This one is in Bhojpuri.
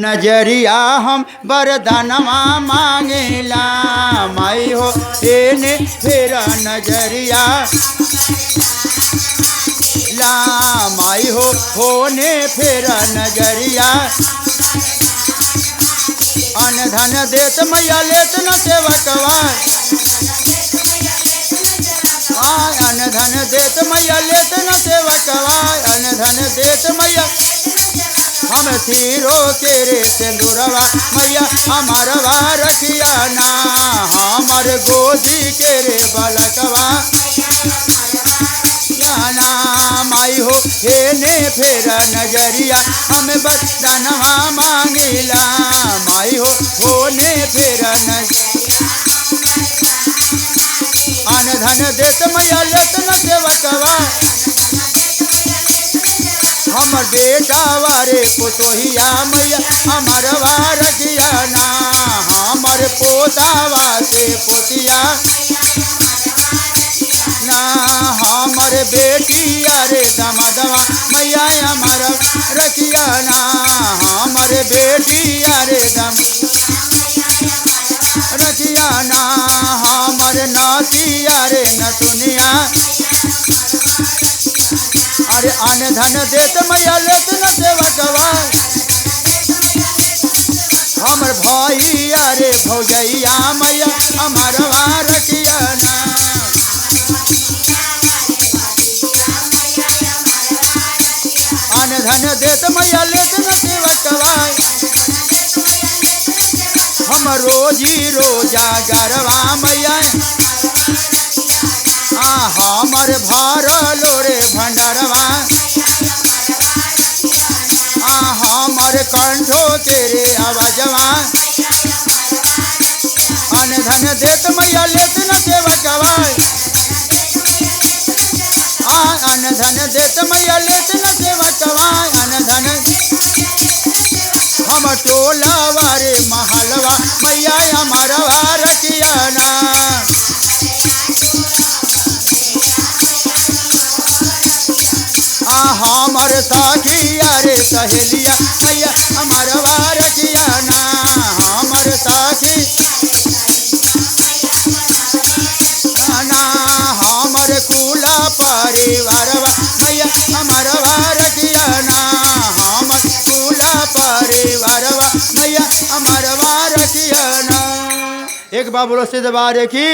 नजरिया हम वरदानवा मांगेला माई हो एने फेरा नजरिया ला माई हो होने फेरा नजरिया अन धन देत मैया लेत न सेवकवा अन धन देत मैया लेत न सेवकवा अन धन देत मैया हम सिरो के रे सिंदूरवा मैया हमारवा रखिया ना हमर गोदी के रे बलकवा ना माई हो हेने फेरा नजरिया हम वरदानवा मांगिला माई हो होने फेरा अन धन देत मैया लेत न सेवकवा हमर बेटा वारे पुतोहिया मैया हमारवा रखिया ना हमर पोतावा से पोतिया ना हमर बेटिया रे दमदवा मैया हमार रखिया ना हमर बेटिया रे दम रखिया ना हमर नातिया रे नतुनिया अरे अन धन देत मैया लेत न सेवकवा हमर भैया रे भौजैया मैया हमारवा रखिया ना अन धन देत मैया लेत न सेवकवा हम रोजी रोजा गरवा मैया हमर भरलो रे भंडारवा हमर कंठो के रे आवाजवा अन धन देत मैया लेत न सेवकवा अन धन देत मैया लेत न सेवकवा अन धन हम टोला वारे महलवा मैया हमारवा रखिया ना हमर साखिया रे सहेलिया मैया हमारवा रखिया ना हमर साखी ना हमर कुला परिवारवा मैया हमारवा रखिया ना हमर कुला परिवारवा मैया हमारवा रखिया ना। एक बार बोलो से दरबार की